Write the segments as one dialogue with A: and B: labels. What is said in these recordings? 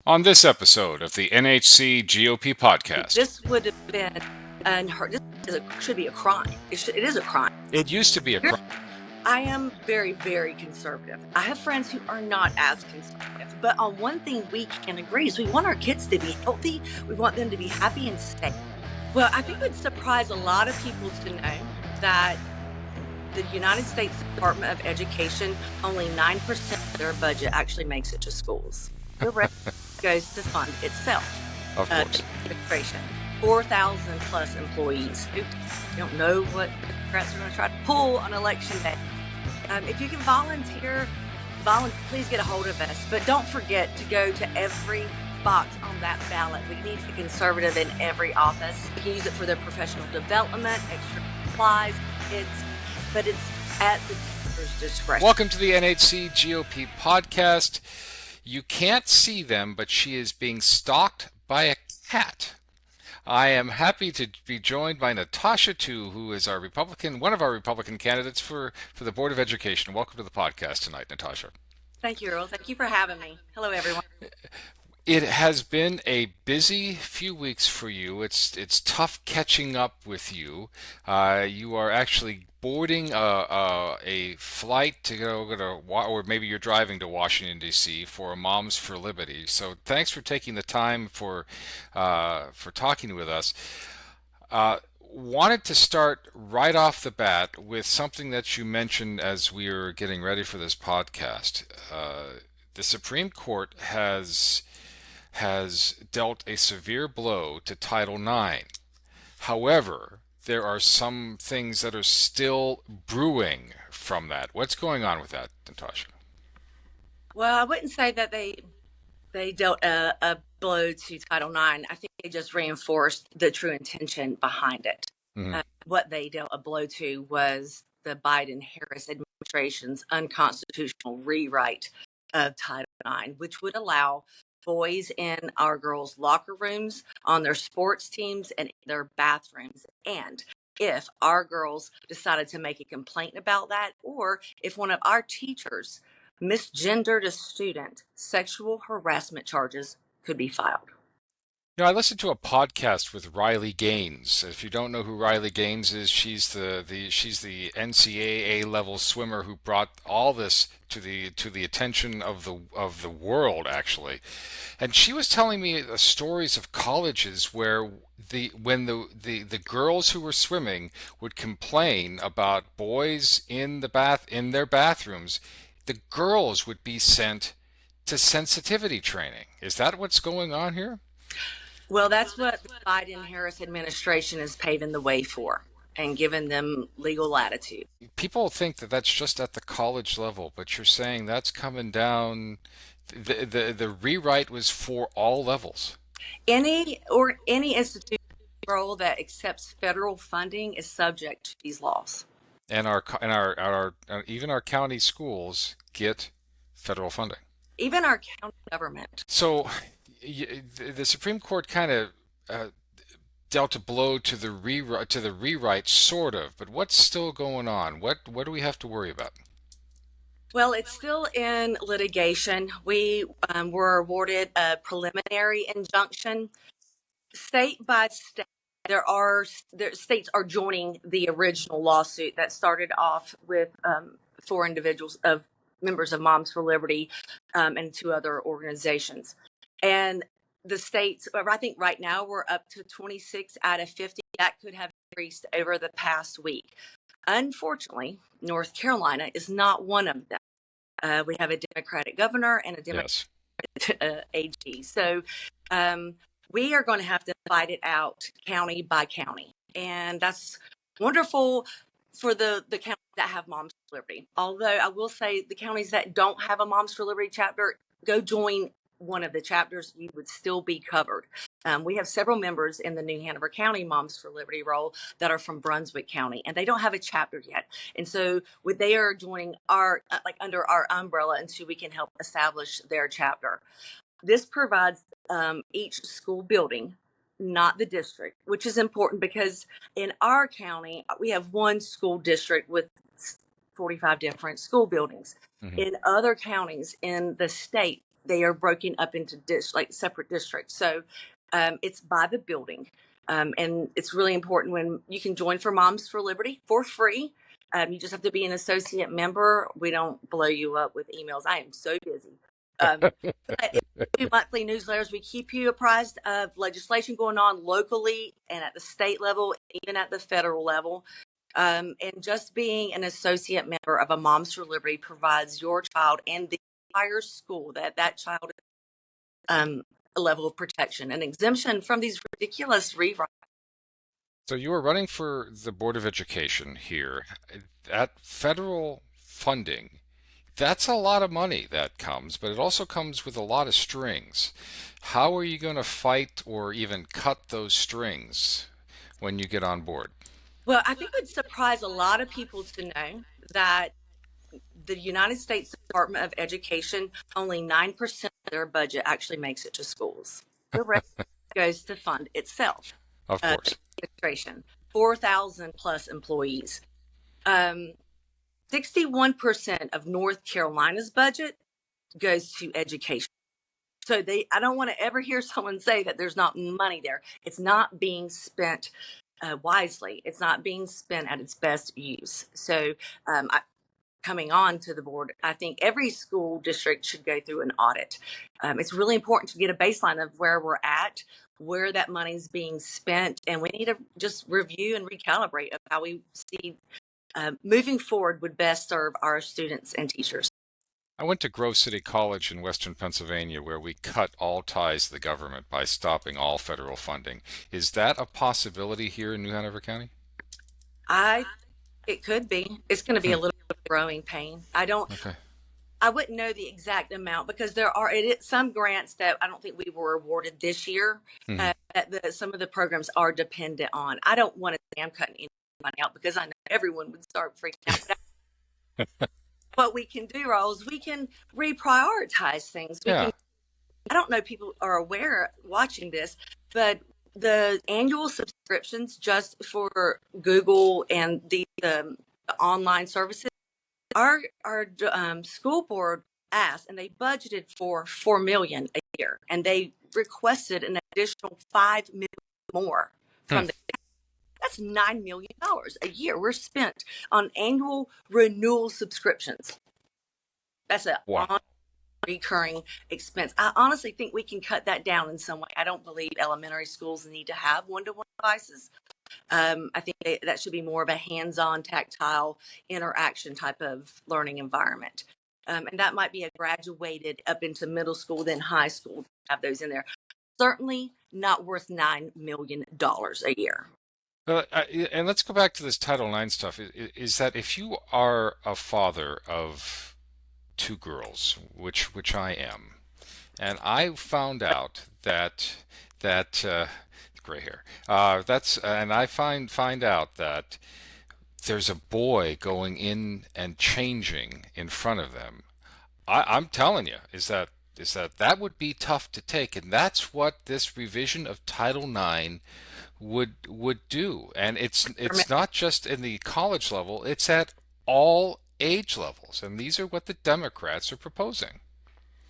A: On this episode of the NHC GOP podcast.
B: This would have been unheard. Should be a crime. It is a crime.
A: It used to be a crime.
B: I am very, very conservative. I have friends who are not as conservative. But on one thing we can agree is we want our kids to be healthy. We want them to be happy and safe. Well, I think it would surprise a lot of people to know that the United States Department of Education, only 9% of their budget actually makes it to schools. The rest goes to fund itself.
A: Of course.
B: Administration. 4,000 plus employees. Who don't know what Democrats are going to try to pull on election day. If you can volunteer, please get a hold of us. But don't forget to go to every box on that ballot. We need a conservative in every office. You can use it for their professional development, extra supplies. But it's at the teacher's discretion.
A: Welcome to the NHC GOP podcast. You can't see them, but she is being stalked by a cat. I am happy to be joined by Natasha Tew, who is one of our Republican candidates for the Board of Education. Welcome to the podcast tonight, Natasha.
B: Thank you, Earl. Thank you for having me. Hello, everyone.
A: It has been a busy few weeks for you. It's tough catching up with you. You are actually boarding a flight to go to, or maybe you're driving to Washington D.C. for Moms for Liberty. So thanks for taking the time for talking with us. Wanted to start right off the bat with something that you mentioned as we were getting ready for this podcast. The Supreme Court has dealt a severe blow to Title IX. However, there are some things that are still brewing from that. What's going on with that, Natasha?
B: Well, I wouldn't say that they dealt a blow to Title IX. I think they just reinforced the true intention behind it.
A: Mm-hmm.
B: What they dealt a blow to was the Biden-Harris administration's unconstitutional rewrite of Title IX, which would allow boys in our girls' locker rooms, on their sports teams, and in their bathrooms. And if our girls decided to make a complaint about that, or if one of our teachers misgendered a student, sexual harassment charges could be filed.
A: You know, I listened to a podcast with Riley Gaines. If you don't know who Riley Gaines is, she's the NCAA level swimmer who brought all this to the attention of the world, actually. And she was telling me the stories of colleges where when the girls who were swimming would complain about boys in their bathrooms, the girls would be sent to sensitivity training. Is that what's going on here?
B: Well, that's what the Biden-Harris administration is paving the way for and giving them legal latitude.
A: People think that that's just at the college level, but you're saying that's coming down. The rewrite was for all levels.
B: Any institution that accepts federal funding is subject to these laws.
A: And even our county schools get federal funding.
B: Even our county government.
A: So the Supreme Court kind of dealt a blow to the rewrite, sort of. But what's still going on? What do we have to worry about?
B: Well, it's still in litigation. We were awarded a preliminary injunction. State by state, states are joining the original lawsuit that started off with 4 individuals of members of Moms for Liberty and 2 other organizations. And the states, I think right now we're up to 26 out of 50. That could have increased over the past week. Unfortunately, North Carolina is not one of them. We have a Democratic governor and a Democratic AG. So we are going to have to fight it out county by county. And that's wonderful for the counties that have Moms for Liberty. Although I will say the counties that don't have a Moms for Liberty chapter, go join one of the chapters. You would still be covered. We have several members in the New Hanover County Moms for Liberty role that are from Brunswick County, and they don't have a chapter yet. And so they are joining our under our umbrella until we can help establish their chapter. This provides each school building, not the district, which is important because in our county, we have one school district with 45 different school buildings. Mm-hmm. In other counties in the state, they are broken up into like separate districts. So it's by the building. And it's really important when you can join for Moms for Liberty for free. You just have to be an associate member. We don't blow you up with emails. I am so busy. But we do monthly newsletters. We keep you apprised of legislation going on locally and at the state level, even at the federal level. And just being an associate member of a Moms for Liberty provides your child and the entire school that child a level of protection, an exemption from these ridiculous rewrites.
A: So you were running for the Board of Education here. That federal funding, that's a lot of money that comes, but it also comes with a lot of strings. How are you going to fight or even cut those strings when you get on board?
B: Well, I think it would surprise a lot of people to know that the United States Department of Education, only 9% of their budget actually makes it to schools. The rest goes to fund itself.
A: Of
B: The
A: course.
B: administration, 4,000 plus employees. 61% of North Carolina's budget goes to education. So I don't want to ever hear someone say that there's not money there. It's not being spent wisely. It's not being spent at its best use. So coming on to the board, I think every school district should go through an audit. It's really important to get a baseline of where we're at, where that money's being spent, and we need to just review and recalibrate of how we see moving forward would best serve our students and teachers.
A: I went to Grove City College in Western Pennsylvania where we cut all ties to the government by stopping all federal funding. Is that a possibility here in New Hanover County?
B: I It could be. It's going to be
A: Hmm.
B: a little bit of growing pain.
A: Okay.
B: I wouldn't know the exact amount because there are some grants that I don't think we were awarded this year.
A: Hmm.
B: That some of the programs are dependent on. I don't want to say I'm cutting any money out because I know everyone would start freaking out. What we can do, Rolls, we can reprioritize things.
A: Yeah.
B: I don't know if people are aware watching this, but the annual subscriptions just for Google and the online services, our school board asked, and they budgeted for $4 million a year, and they requested an additional $5 million more
A: Hmm.
B: from the. That's $9 million a year we're spent on annual renewal subscriptions. That's a
A: Wow.
B: recurring expense. I honestly think we can cut that down in some way. I don't believe elementary schools need to have one-to-one devices. I think that should be more of a hands-on, tactile interaction type of learning environment. And that might be a graduated up into middle school, then high school, have those in there. Certainly not worth $9 million a year.
A: And let's go back to this Title IX stuff. Is that if you are a father of two girls, which I am, and I found out that gray hair. That's and I find out that there's a boy going in and changing in front of them. I'm telling you, is that would be tough to take, and that's what this revision of Title IX would do. And it's not just in the college level; it's at all age levels, and these are what the Democrats are proposing.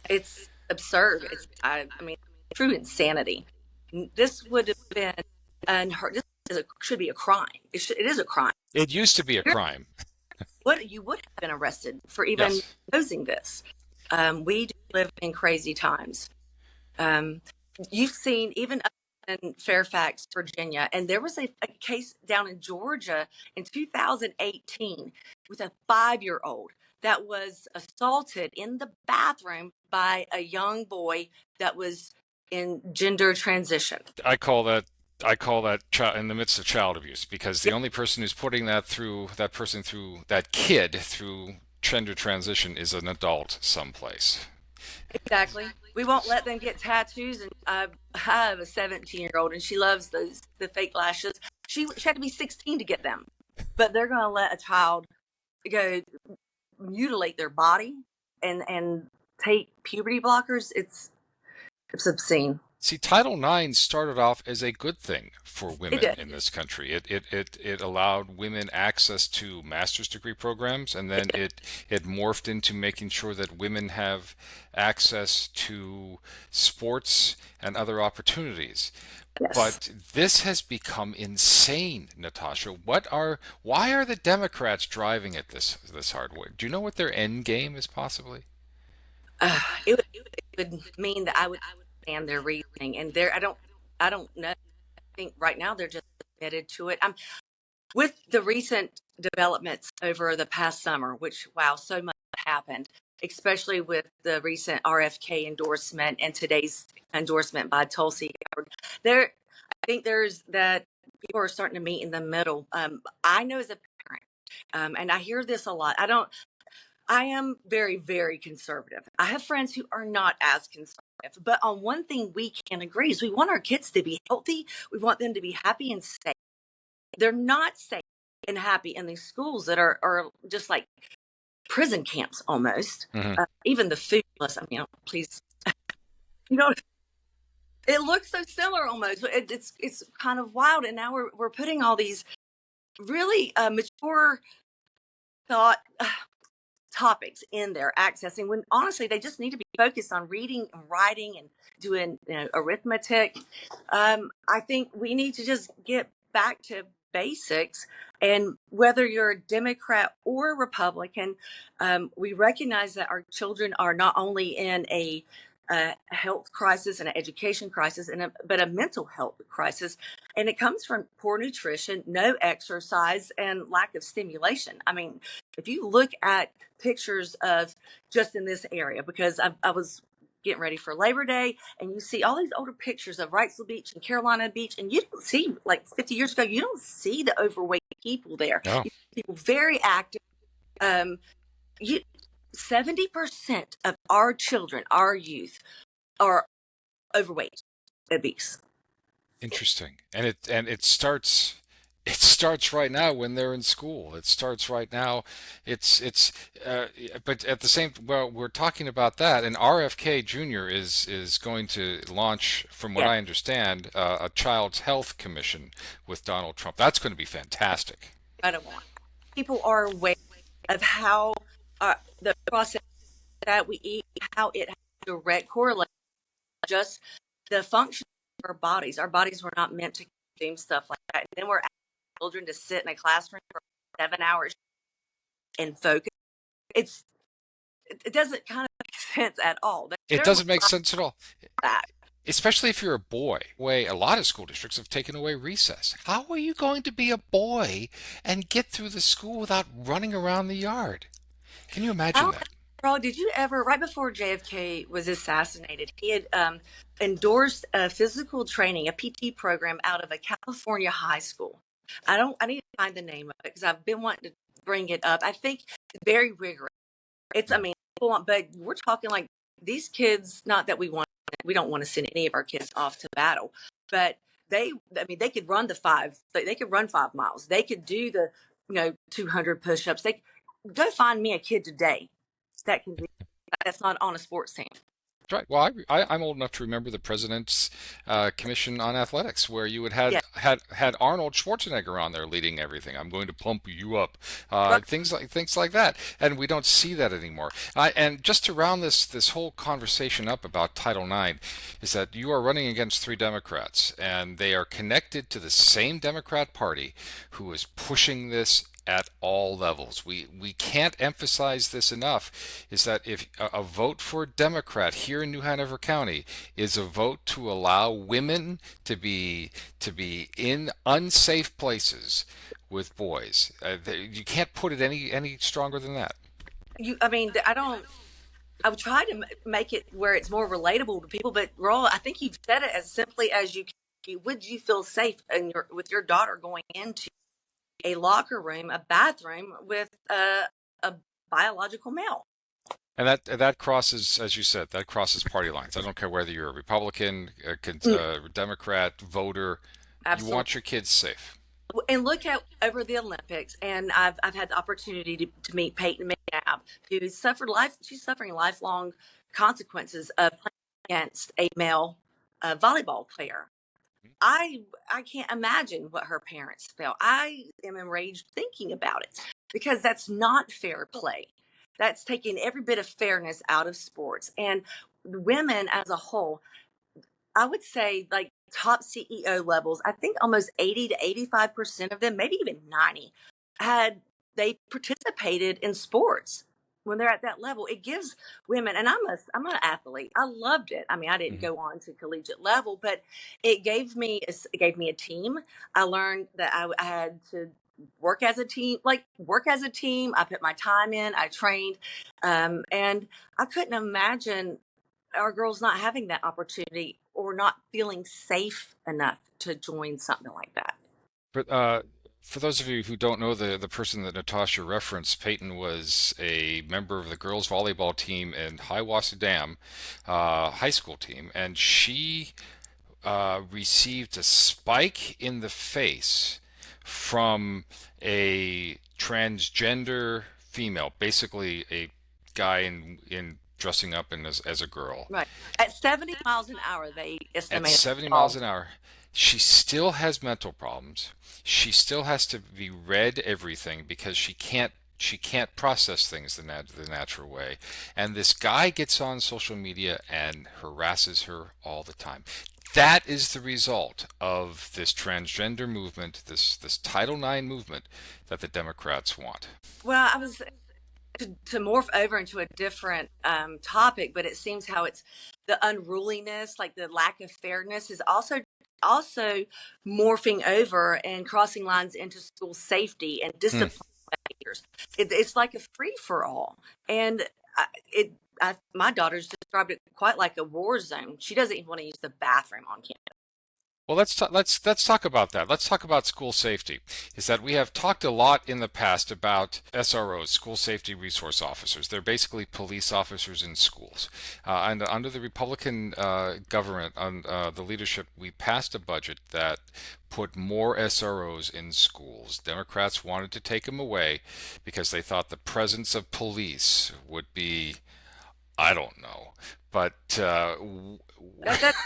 B: It's absurd. I mean, true insanity. This would have been unheard. Should be a crime. It is a crime.
A: It used to be a crime.
B: You would have been arrested for even
A: Yes.
B: proposing this. We do live in crazy times. Um, you've seen even up in Fairfax, Virginia, and there was a case down in Georgia in 2018 with a 5-year-old that was assaulted in the bathroom by a young boy that was in gender transition.
A: I call that I call that in the midst of child abuse because the
B: Yeah,
A: only person who's putting that kid through gender transition is an adult someplace.
B: exactly. We won't let them get tattoos. And I have a 17-year-old, and she loves the fake lashes. She had to be 16 to get them, but they're going to let a child go mutilate their body and take puberty blockers. It's obscene.
A: See, Title IX started off as a good thing for
B: It
A: women
B: did.
A: in this country. It allowed women access to master's degree programs, and then it morphed into making sure that women have access to sports and other opportunities.
B: Yes.
A: But this has become insane, Natasha. Why are the Democrats driving it this hard way? Do you know what their end game is possibly?
B: It would mean that I would understand their reasoning, and I don't know. I think right now they're just committed to it. With the recent developments over the past summer, which wow, so much happened, especially with the recent RFK endorsement and today's endorsement by Tulsi Gabbard. I think there's that people are starting to meet in the middle. I know as a parent, and I hear this a lot. I am very, very conservative. I have friends who are not as conservative, but on one thing we can agree is we want our kids to be healthy. We want them to be happy and safe. They're not safe and happy in these schools that are just like prison camps almost.
A: Hmm.
B: Even the food list, I mean, please, you know, it looks so similar almost. It's kind of wild, and now we're putting all these really mature thought topics in there accessing when honestly they just need to be focused on reading and writing and doing arithmetic. I think we need to just get back to basics, and whether you're a Democrat or Republican, we recognize that our children are not only in a health crisis and an education crisis but a mental health crisis, and it comes from poor nutrition, no exercise, and lack of stimulation. I mean, if you look at pictures of just in this area, because I was getting ready for Labor Day, and you see all these older pictures of Wrightsville Beach and Carolina Beach, and you don't see, like 50 years ago, you don't see the overweight people there.
A: No.
B: You see people very active. Um, you 70% of our children, our youth, are overweight, obese.
A: Interesting. It starts right now when they're in school. It starts right now. It's but at the same, well, we're talking about that, and RFK Jr. is going to launch, from what
B: Yeah,
A: I understand, a child's health commission with Donald Trump. That's going to be fantastic.
B: I don't want. People are aware of how the process that we eat, how it has a direct correlation just the function of our bodies. Our bodies were not meant to consume stuff like that. And then we're asking children to sit in a classroom for 7 hours and focus. It's it doesn't kind of make sense at all.
A: It
B: They're
A: doesn't make sense at all.
B: that.
A: Especially if you're a boy. Way a lot of school districts have taken away recess. How are you going to be a boy and get through the school without running around the yard? Can you
B: I
A: imagine
B: don't
A: that?
B: know, did you ever, right before JFK was assassinated, he had endorsed a physical training, a PT program out of a California high school. I need to find the name of it because I've been wanting to bring it up. I think it's very rigorous. I mean, but we're talking like these kids, not that we don't want to send any of our kids off to battle, but I mean, they could run they could run 5 miles. They could do the, 200 push-ups. Go find me a kid today that can do that's not on a sports team.
A: Right. Well, I'm old enough to remember the President's Commission on Athletics, where you would
B: Yeah,
A: had Arnold Schwarzenegger on there leading everything. I'm going to pump you up,
B: right.
A: things like that, and we don't see that anymore. And just to round this whole conversation up about Title IX, is that you are running against three Democrats, and they are connected to the same Democrat Party, who is pushing this at all levels. We can't emphasize this enough, is that if a vote for a Democrat here in New Hanover County is a vote to allow women to be in unsafe places with boys. You can't put it any stronger than that.
B: I mean, I don't. I would try to make it where it's more relatable to people, but Roll, I think you've said it as simply as you can. Would you feel safe with your daughter going into a locker room, a bathroom with a biological male?
A: And that crosses, as you said, that crosses party lines. I don't care whether you're a Republican,
B: Mm,
A: Democrat, voter. You
B: absolutely.
A: want your kids safe.
B: And look at over the Olympics, and I've had the opportunity to meet Peyton McNabb, who suffered life. She's suffering lifelong consequences of playing against a male volleyball player. I I can't imagine what her parents felt. I am enraged thinking about it because that's not fair play. That's taking every bit of fairness out of sports. And women as a whole, I would say like top CEO levels, I think almost 80 to 85% of them, maybe even 90, had they participated in sports when they're at that level. It gives women, and I'm an athlete. I loved it. I mean, I didn't
A: Mhm.
B: go on to collegiate level, but it gave me a team. I learned that I had to work as a team. I put my time in, I trained, and I couldn't imagine our girls not having that opportunity or not feeling safe enough to join something like that.
A: But for those of you who don't know the person that Natasha referenced, Peyton was a member of the girls volleyball team in Hiawassee Dam high school team, and she received a spike in the face from a transgender female, basically a guy in dressing up as a girl.
B: Right. At 70 miles an hour, they
A: At
B: estimate
A: 70 miles
B: all.
A: an hour, she still has mental problems. She still has to be read everything because she can't process things the natural way. And this guy gets on social media and harasses her all the time. That is the result of this transgender movement, this Title IX movement that the Democrats want.
B: Well, I was to morph over into a different topic, but it seems how it's the unruliness, like the lack of fairness, is also morphing over and crossing lines into school safety and
A: Hmm.
B: discipline behaviors. It's like a free for all, and I, it. My daughter's described it quite like a war zone. She doesn't even want to use the bathroom on campus.
A: Well, let's talk about that. Let's talk about school safety. Is that we have talked a lot in the past about SROs, school safety resource officers. They're basically police officers in schools. And under the Republican government, on the leadership, we passed a budget that put more SROs in schools. Democrats wanted to take them away because they thought the presence of police would be, I don't know, but
B: That,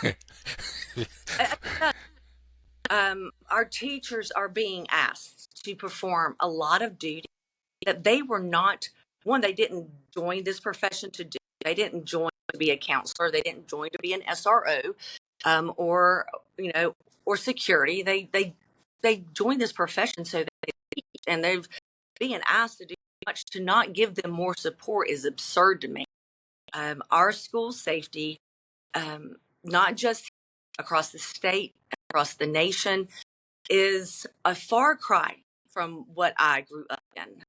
B: that, our teachers are being asked to perform a lot of duty that they were not. One, they didn't join this profession to do. They didn't join to be a counselor. They didn't join to be an SRO, or or security. They joined this profession so they teach, and they've being asked to do much to not give them more support is absurd to me. Our school safety, not just across the state, across the nation, is a far cry from what I grew up in.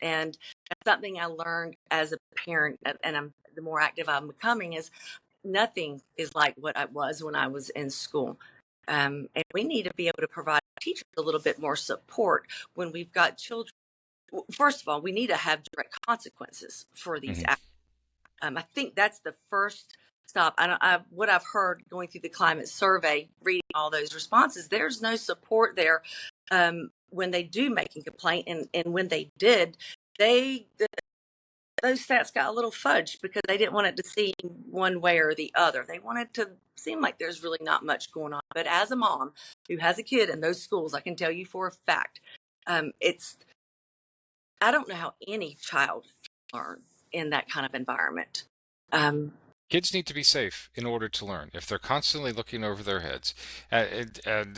B: And that's something I learned as a parent, and the more active I'm becoming, is nothing is like what I was when I was in school. And we need to be able to provide teachers a little bit more support when we've got children. First of all, we need to have direct consequences for these
A: Mhm.
B: acts. I think that's the first stop. What I've heard going through the climate survey, reading all those responses, there's no support there when they do make a complaint, and when they did, they those stats got a little fudged because they didn't want it to seem one way or the other. They wanted to seem like there's really not much going on. But as a mom who has a kid in those schools, I can tell you for a fact, it's I don't know how any child can learn in that kind of environment. Um,
A: Kids need to be safe in order to learn. If they're constantly looking over their heads, and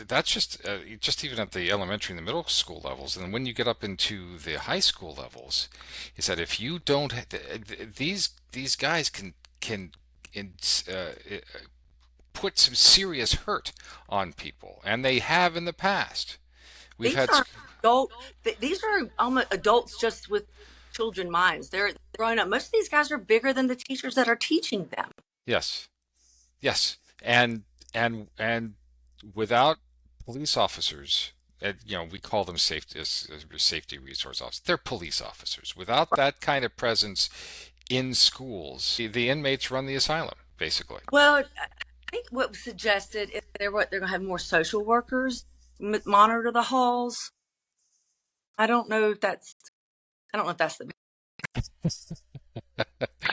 A: that's just even at the elementary and the middle school levels, and when you get up into the high school levels, is that if you don't, these guys can in, put some serious hurt on people, and they have in the past. We've
B: these
A: had,
B: are adult. These are almost adults just with children minds. They're growing up. Most of these guys are bigger than the teachers that are teaching them.
A: yes, yes, and without police officers, we call them safety resource officers. They're police officers. Without that kind of presence in schools, the inmates run the asylum, basically.
B: Well, I think what was suggested is they're going to have more social workers monitor the halls. I don't know if that's I don't know if that's the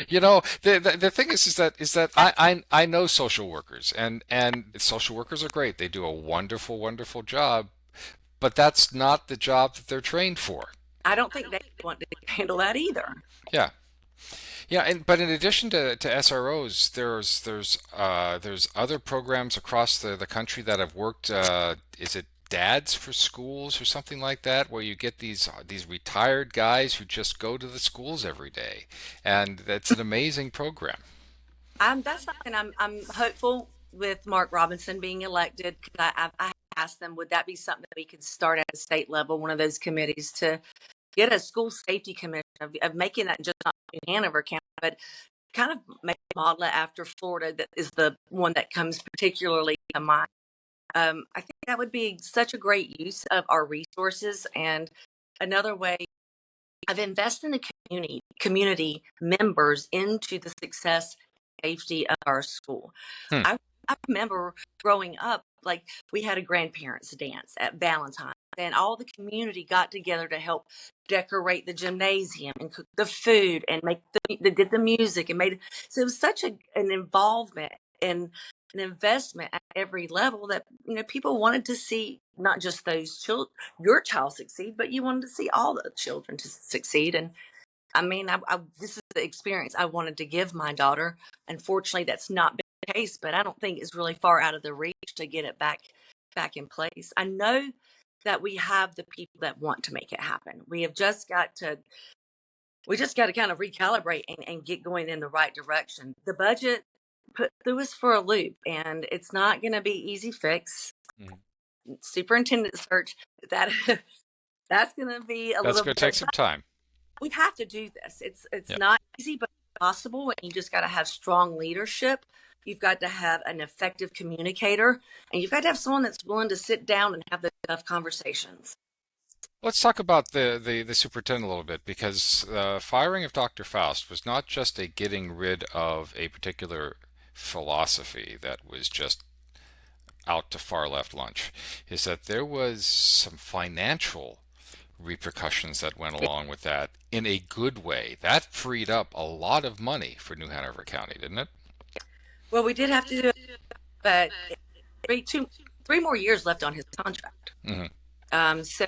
A: You know, the thing is that I know social workers, and social workers are great. They do a wonderful job, but that's not the job that they're trained for.
B: I don't think they want to handle that either.
A: Yeah. Yeah, and but in addition to SROs, there's other programs across the country that have worked. Is it Dads for Schools or something like that, where you get these retired guys who just go to the schools every day, and that's an amazing program.
B: That's something I'm hopeful with Mark Robinson being elected, because I asked them, would that be something that we could start at a state level, one of those committees to get a school safety commission of making that just not New Hanover County, but kind of make model it after Florida, that is the one that comes particularly to mind. I think that would be such a great use of our resources, and another way of investing the community members into the success safety of our school.
A: Hmm.
B: I remember growing up, like, we had a grandparents dance at Valentine's, and all the community got together to help decorate the gymnasium and cook the food and make they did the music and made, so it was such an involvement and an investment at every level, that people wanted to see not just those children, your child succeed, but you wanted to see all the children to succeed. And I mean, this is the experience I wanted to give my daughter. Unfortunately, that's not been the case, but I don't think it's really far out of the reach to get it back in place. I know that we have the people that want to make it happen. We just got to kind of recalibrate and get going in the right direction. The budget put threw us for a loop, and it's not going to be easy fix.
A: Mhm.
B: Superintendent search, that that's going to be a
A: That's
B: little
A: going to take
B: bit.
A: some time.
B: We have to do this. It's
A: Yeah.
B: not easy, but possible. And you just got to have strong leadership. You've got to have an effective communicator, and you've got to have someone that's willing to sit down and have the tough conversations.
A: Let's talk about the superintendent a little bit, because the firing of Dr. Faust was not just a getting rid of a particular philosophy that was just out to far left lunch, is that there was some financial repercussions that went along with that in a good way. That freed up a lot of money for New Hanover County, didn't it?
B: Well, we did have to do it, but three more years left on his contract.
A: Hmm.
B: So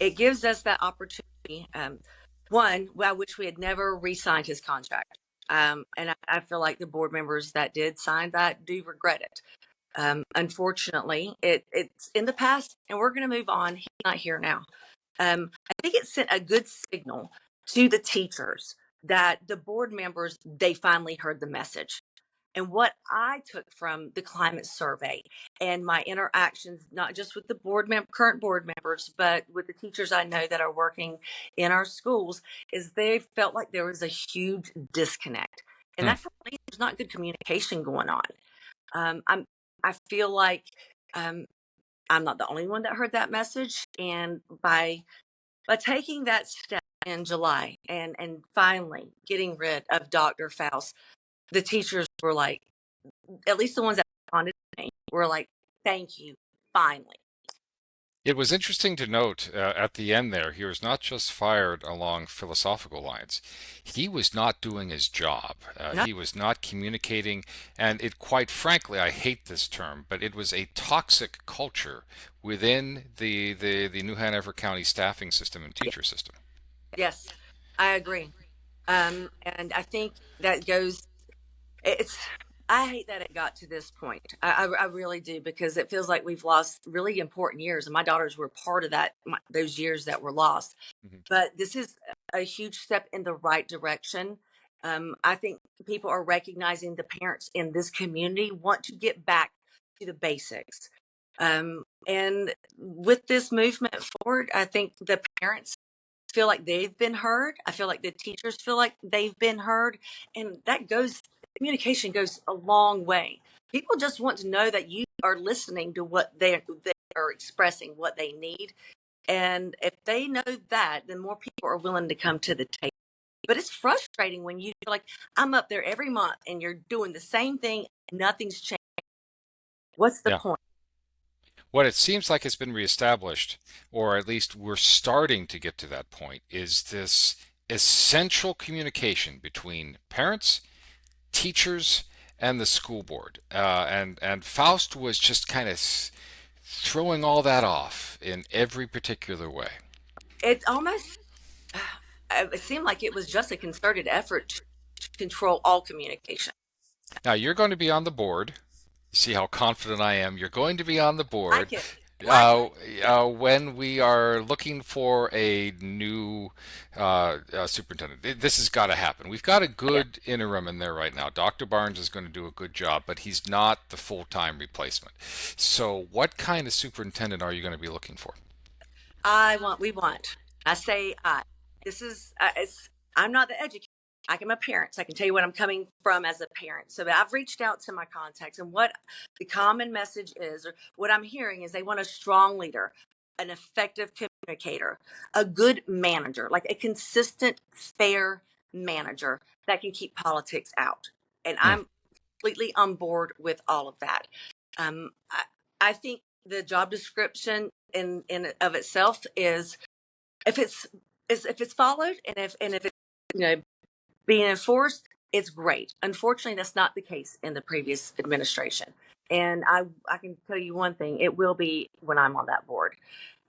B: it gives us that opportunity. One, well, I wish we had never re-signed his contract. And I feel like the board members that did sign that do regret it. Unfortunately, it's in the past, and we're going to move on. He's not here now. I think it sent a good signal to the teachers that the board members, they finally heard the message. And what I took from the climate survey and my interactions, not just with the current board members, but with the teachers I know that are working in our schools, is they felt like there was a huge disconnect, and
A: Hmm.
B: that means there's not good communication going on. I'm I feel like um, I'm not the only one that heard that message, and by taking that step in July and finally getting rid of Dr. Faust, the teachers were like, at least the ones that responded to me were like, "Thank you, finally."
A: It was interesting to note at the end there, he was not just fired along philosophical lines. He was not doing his job.
B: No,
A: He was not communicating, and it, quite frankly, I hate this term, but it was a toxic culture within the New Hanover County staffing system and teacher system.
B: yes, I agree. And I think that goes. It's. I hate that it got to this point. I really do, because it feels like we've lost really important years, and my daughters were part of those years that were lost.
A: Mhm.
B: But this is a huge step in the right direction. I think people are recognizing the parents in this community want to get back to the basics. And with this movement forward, I think the parents feel like they've been heard. I feel like the teachers feel like they've been heard. And communication goes a long way. People just want to know that you are listening to what they are expressing, what they need. And if they know that, then more people are willing to come to the table. But it's frustrating when you feel like, I'm up there every month and you're doing the same thing, nothing's changed. What's the
A: Yeah.
B: point?
A: What it seems like has been reestablished, or at least we're starting to get to that point, is this essential communication between parents, teachers, and the school board. And Faust was just kind of throwing all that off in every particular way.
B: It almost it seemed like it was just a concerted effort to control all communication.
A: Now you're going to be on the board. See how confident I am. You're going to be on the board
B: Like it, like
A: uh,
B: it.
A: when we are looking for a new superintendent. This has got to happen. We've got a
B: Yeah.
A: good interim in there right now. Dr. Barnes is going to do a good job, but he's not the full-time replacement. So, what kind of superintendent are you going to be looking for?
B: We want. I say I. This is, I'm not the educator. I'm a parent, so I can tell you what I'm coming from as a parent. So I've reached out to my contacts, and what the common message is, or what I'm hearing is they want a strong leader, an effective communicator, a good manager, like a consistent, fair manager that can keep politics out. And
A: Hmm.
B: I'm completely on board with all of that. I think the job description in of itself is, if it's followed, and if it's, you know, being enforced, it's great. Unfortunately, that's not the case in the previous administration. And I can tell you one thing: it will be when I'm on that board.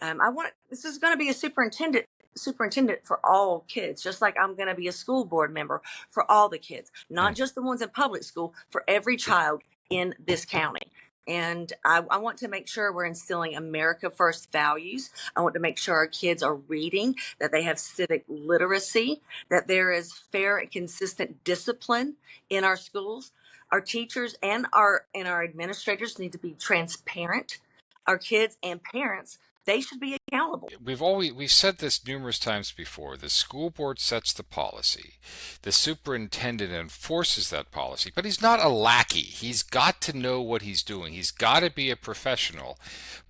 B: I want This is going to be a superintendent for all kids, just like I'm going to be a school board member for all the kids,
A: Hmm.
B: not just the ones in public school, for every child in this county. And I want to make sure we're instilling America First values. I want to make sure our kids are reading, that they have civic literacy, that there is fair and consistent discipline in our schools. Our teachers and our administrators need to be transparent. Our kids and parents, they should be accountable.
A: We've said this numerous times before. The school board sets the policy. The superintendent enforces that policy, but he's not a lackey. He's got to know what he's doing. He's got to be a professional.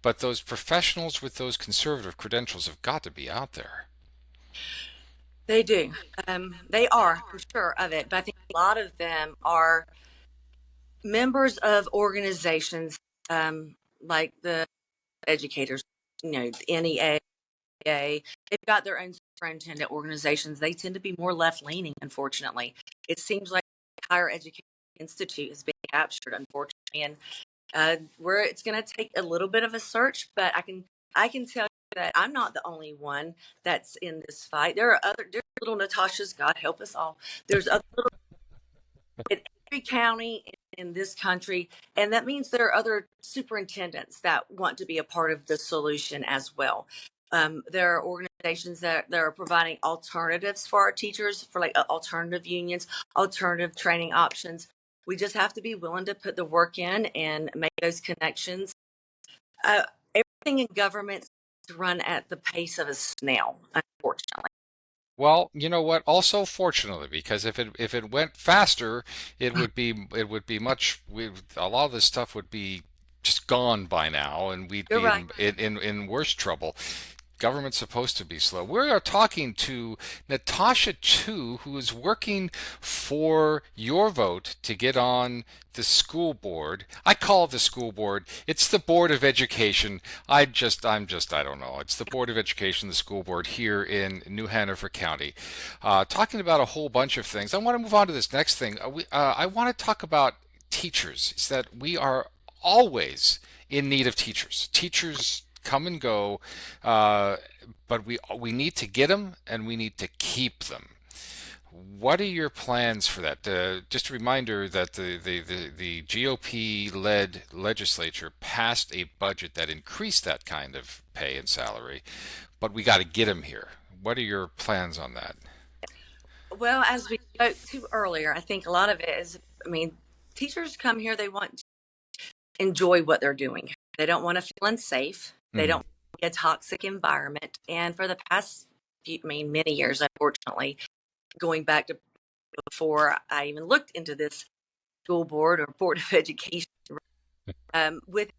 A: But those professionals with those conservative credentials have got to be out there.
B: They do. They are, I'm sure of it. But I think a lot of them are members of organizations, like the educators, the NEA. They've got their own superintendent organizations. They tend to be more left leaning, unfortunately. It seems like Higher Education Institute is being captured, unfortunately. And where it's going to take a little bit of a search, but I can tell you that I'm not the only one that's in this fight. There's little Natashas, God help us all. There's other little in every county in this country, and that means there are other superintendents that want to be a part of the solution as well. There are organizations that are providing alternatives for our teachers, for like alternative unions, alternative training options. We just have to be willing to put the work in and make those connections. Uh, Everything in government is run at the pace of a snail, unfortunately.
A: Well, you know what? Also, fortunately, because if it went faster, it would be a lot of this stuff would be just gone by now, and we'd
B: You're
A: be
B: right.
A: in worse trouble. Government's supposed to be slow. We are talking to Natasha Tew, who is working for your vote to get on the school board. I call it the school board. It's the Board of Education. I don't know. It's the Board of Education, the school board here in New Hanover County. Talking about a whole bunch of things. I want to move on to this next thing. I want to talk about teachers. Is that we are always in need of teachers. Teachers come and go, uh, but we need to get them and we need to keep them. What are your plans for that? Just a reminder that the GOP-led legislature passed a budget that increased that kind of pay and salary, but we got to get them here. What are your plans on that?
B: Well, as we spoke to earlier, I think a lot of it is, I mean, teachers come here, they want to enjoy what they're doing. They don't want to feel unsafe. They
A: Hmm.
B: don't want a toxic environment. And for the past many years, unfortunately, going back to before I even looked into this school board or board of education, with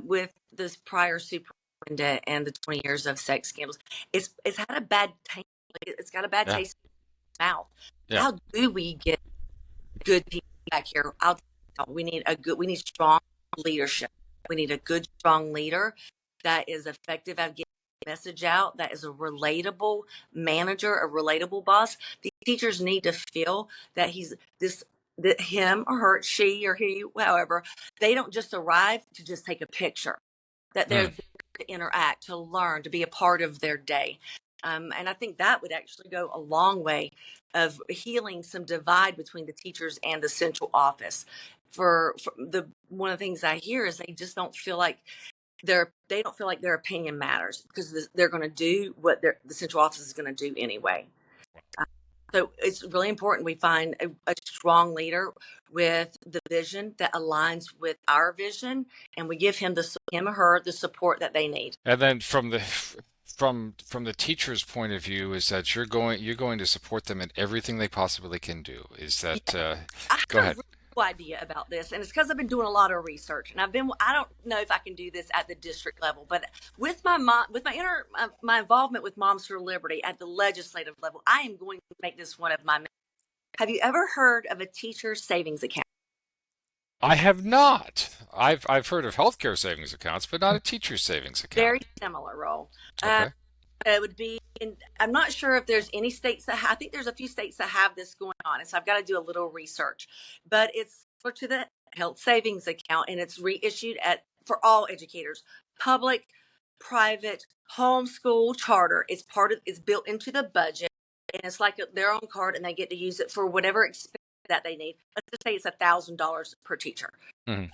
B: with this prior superintendent and the 20 years of sex scandals, it's had a bad taste. It's got a bad
A: Yeah,
B: taste in its mouth.
A: yeah.
B: How do we get good people back here? We need strong leadership. We need a good, strong leader that is effective at getting message out that is a relatable manager, a relatable boss. The teachers need to feel that he's this, that him or her, she or he, however, they don't just arrive to just take a picture, that they're
A: Mm.
B: there to interact, to learn, to be a part of their day. And I think that would actually go a long way of healing some divide between the teachers and the central office. For the one of the things I hear is they just don't feel like they don't feel like their opinion matters because they're going to do what the central office is going to do anyway. So it's really important we find a strong leader with the vision that aligns with our vision, and we give him or her the support that they need.
A: And then from the teacher's point of view, is that you're going to support them in everything they possibly can do. Is that
B: I
A: go
B: had a
A: ahead.
B: really cool idea about this, and it's because I've been doing a lot of research, and I don't know if I can do this at the district level, but with my mom, with my involvement with Moms for Liberty at the legislative level, I am going to make this one of my. Have you ever heard of a teacher savings account?
A: I have not. I've heard of healthcare savings accounts, but not a teacher savings account.
B: Very similar role.
A: Okay.
B: It would be I'm not sure if there's any states I think there's a few states that have this going on, and so I've got to do a little research. But it's similar to the health savings account, and it's reissued at for all educators, public, private, homeschool, charter. It's built into the budget, and it's like their own card, and they get to use it for whatever expense that they need. Let's just say it's $1,000 per teacher.
A: Mhm.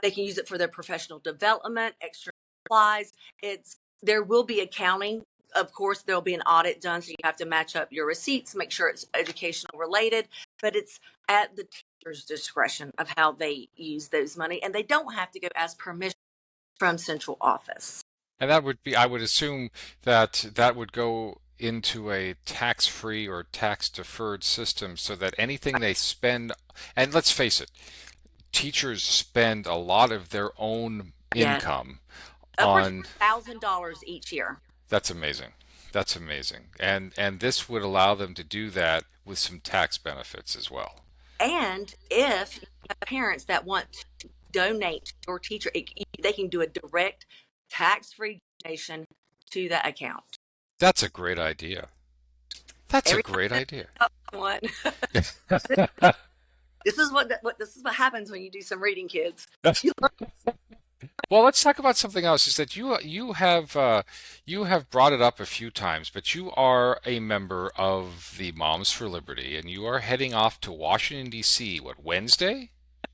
B: They can use it for their professional development, extra supplies. It's There will be accounting. Of course, there'll be an audit done, so you have to match up your receipts, make sure it's educational related. But it's at the teacher's discretion of how they use those money, and they don't have to go ask permission from central office.
A: And that would be, I would assume that that would go into a tax-free or tax-deferred system so that anything they spend, and let's face it, teachers spend a lot of their own
B: Yeah,
A: income
B: upwards of
A: on.
B: $1,000 each year.
A: That's amazing. That's amazing. And this would allow them to do that with some tax benefits as well.
B: And if you have parents that want to donate to your teacher, they can do a direct tax-free donation to that account.
A: That's a great idea. That's a
B: Every
A: great
B: time
A: idea.
B: one, this is what happens when you do some reading, kids. You learn.
A: Well, let's talk about something else. Is that you have brought it up a few times, but you are a member of the Moms for Liberty, and you are heading off to Washington, D.C. What, Wednesday?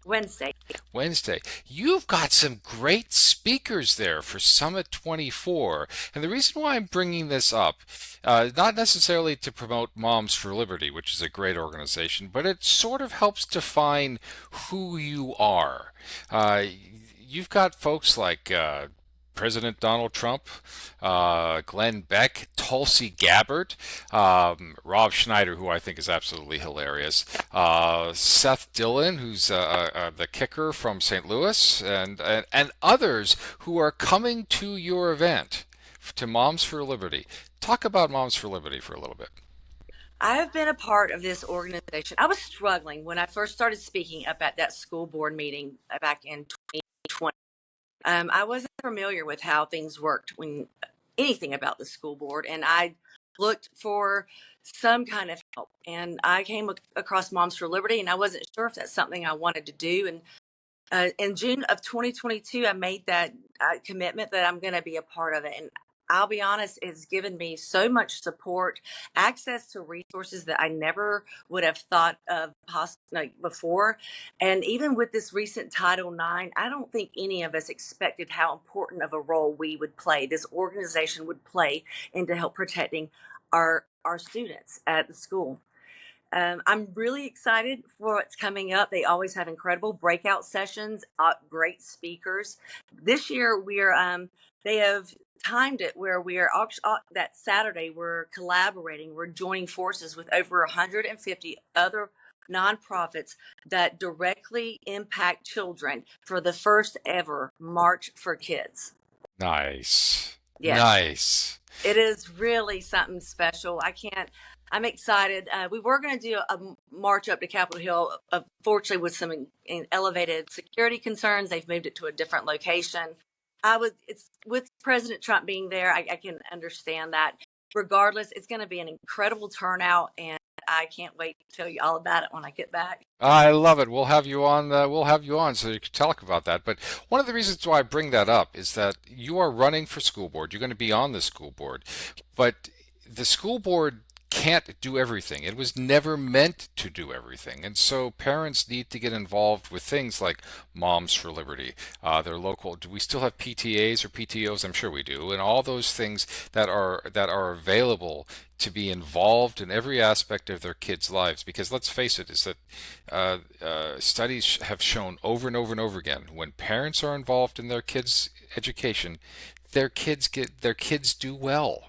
B: Wednesday.
A: Wednesday. You've got some great speakers there for Summit 24. And the reason why I'm bringing this up, not necessarily to promote Moms for Liberty, which is a great organization, but it sort of helps define who you are. You've got folks like President Donald Trump, Glenn Beck, Tulsi Gabbard, Rob Schneider, who I think is absolutely hilarious, Seth Dillon, who's the kicker from St. Louis, and others who are coming to your event, to Moms for Liberty. Talk about Moms for Liberty for a little bit.
B: I have been a part of this organization. I was struggling when I first started speaking up at that school board meeting back in 2020. I wasn't familiar with how things worked when anything about the school board, and I looked for some kind of help. And I came across Moms for Liberty, and I wasn't sure if that's something I wanted to do. And in June of 2022, I made that commitment that I'm going to be a part of it. And I'll be honest, it's given me so much support, access to resources that I never would have thought of before. And even with this recent Title IX, I don't think any of us expected how important of a role we would play, this organization would play into help protecting our students at the school. I'm really excited for what's coming up. They always have incredible breakout sessions, great speakers. This year, they have timed it where we are that Saturday. We're collaborating. We're joining forces with over 150 other nonprofits that directly impact children for the first ever March for Kids.
A: Nice.
B: Yes.
A: Nice.
B: It is really something special. I'm excited. We were going to do a march up to Capitol Hill. Unfortunately, with some elevated security concerns, they've moved it to a different location. It's with President Trump being there, I can understand that. Regardless, it's going to be an incredible turnout, and I can't wait to tell you all about it when I get back.
A: I love it. We'll have you on. We'll have you on so you can talk about that. But one of the reasons why I bring that up is that you are running for school board. You're going to be on the school board, but the school board can't do everything. It was never meant to do everything, and so parents need to get involved with things like Moms for Liberty. Their local. Do we still have PTAs or PTOs? I'm sure we do, and all those things that are available to be involved in every aspect of their kids' lives. Because let's face it, is that studies have shown over and over and over again when parents are involved in their kids' education, their kids do well.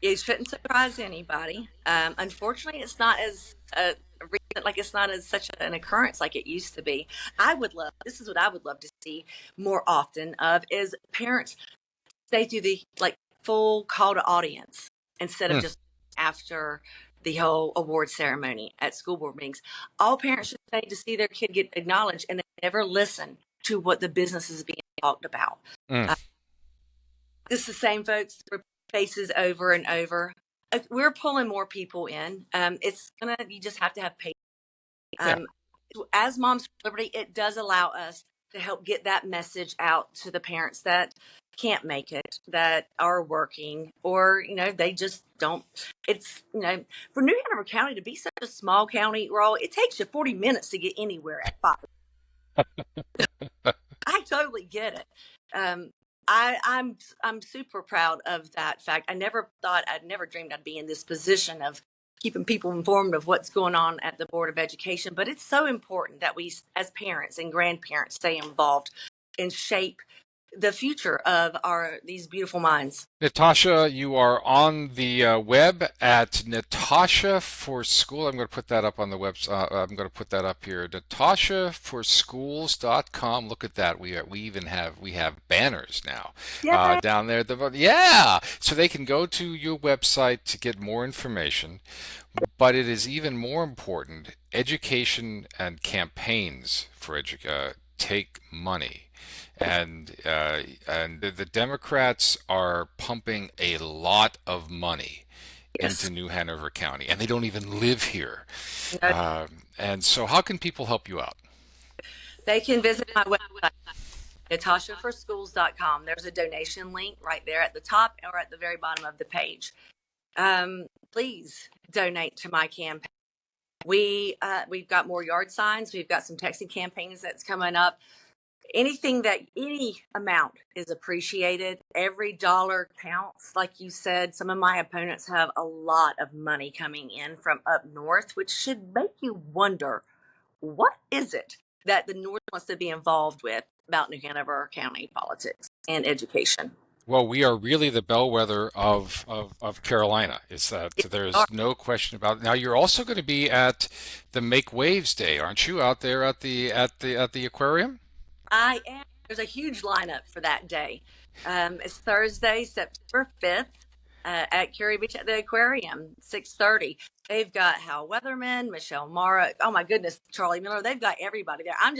B: It shouldn't surprise anybody. Unfortunately, it's not as recent, like it's not as such an occurrence like it used to be. This is what I would love to see more often of is parents stay through the like full call to audience instead of
A: Hmm.
B: just after the whole award ceremony at school board meetings. All parents should stay to see their kid get acknowledged, and they never listen to what the business is being talked about.
A: Hmm.
B: Uh, it's the same folks, faces over and over. We're pulling more people in. You just have to have patience.
A: Yeah.
B: Um, as Moms for Liberty, it does allow us to help get that message out to the parents that can't make it, that are working, or they just don't. It's for New Hanover County to be such a small county, Raw, it takes you 40 minutes to get anywhere at 5. I totally get it. Um, I'm super proud of that fact. I'd never dreamed I'd be in this position of keeping people informed of what's going on at the Board of Education. But it's so important that we, as parents and grandparents, stay involved and shape the future of these beautiful minds.
A: Natasha, you are on the web at Natasha for School. I'm going to put that up on the web. I'm going to put that up here. NatashaForSchools.com. Look at that. We have banners now
B: Yeah.
A: down there. Yeah, so they can go to your website to get more information. But it is even more important. Education and campaigns for take money. And the Democrats are pumping a lot of money into
B: Yes.
A: New Hanover County, and they don't even live here.
B: No,
A: And so, how can people help you out?
B: they can visit my website, NatashaForSchools.com. There's a donation link right there at the top or at the very bottom of the page. Please donate to my campaign. We've got more yard signs. We've got some texting campaigns that's coming up. Any amount is appreciated. Every dollar counts. Like you said, some of my opponents have a lot of money coming in from up north, which should make you wonder, what is it that the North wants to be involved with about New Hanover County politics and education?
A: Well, we are really the bellwether of Carolina. Is that there's no question about it. Now, you're also going to be at the Make Waves Day, aren't you? Out there at the aquarium?
B: I am. There's a huge lineup for that day. It's Thursday, September 5th, at Curie Beach at the aquarium, 6:30. They've got Hal Weatherman, Michelle Mara. Oh my goodness, Charlie Miller. They've got everybody there. I'm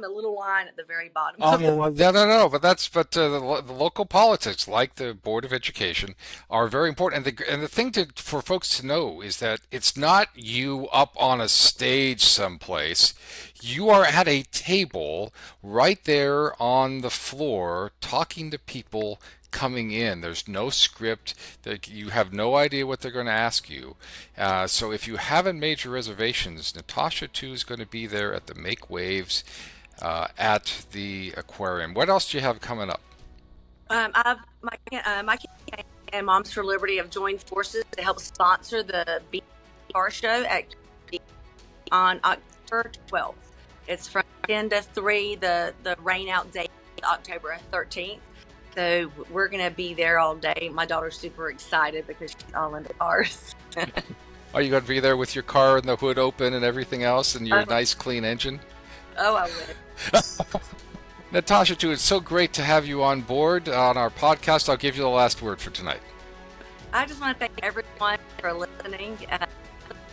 B: a little line at the very bottom
A: Oh,
B: of the.
A: no, no. But the local politics, like the Board of Education, are very important. And the thing for folks to know is that it's not you up on a stage someplace. You are at a table right there on the floor talking to people coming in. There's no script. You have no idea what they're going to ask you. So if you haven't made your reservations, Natasha Tew is going to be there at the Make Waves at the aquarium. What else do you have coming up?
B: My campaign and Moms for Liberty have joined forces to help sponsor the BR show on October 12th. It's from 10 to 3. The rain out date is October 13th. So we're going to be there all day. My daughter's super excited because she's all into cars.
A: Are you going to be there with your car and the hood open and everything else and your
B: Oh,
A: nice clean engine?
B: I would.
A: Natasha, too, it's so great to have you on board on our podcast. I'll give you the last word for tonight.
B: I just want to thank everyone for listening.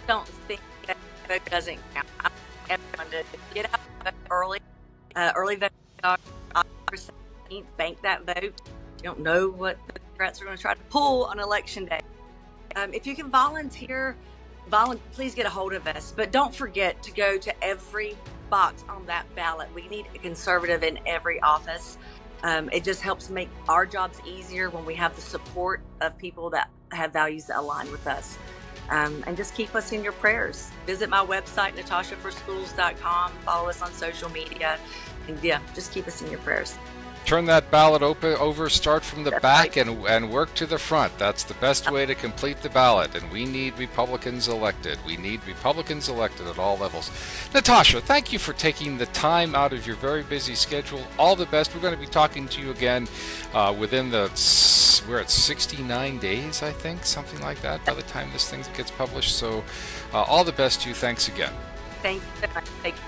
B: Don't think that vote doesn't count. I want everyone to get out early. Early voting 16th. Bank that vote. You don't know what the Democrats are going to try to pull on election day. If you can volunteer, please get a hold of us. But don't forget to go to every box on that ballot. We need a conservative in every office. It just helps make our jobs easier when we have the support of people that have values that align with us. And just keep us in your prayers. Visit my website, natashaforschools.com. Follow us on social media. And yeah, just keep us in your prayers.
A: Turn that ballot over, start from the
B: That's
A: back,
B: right.
A: and work to the front. That's the best way to complete the ballot. And we need Republicans elected. We need Republicans elected at all levels. Natasha, thank you for taking the time out of your very busy schedule. All the best. We're going to be talking to you again within we're at 69 days, I think, something like that, by the time this thing gets published. So all the best to you. Thanks again.
B: Thank you so much. Thank you.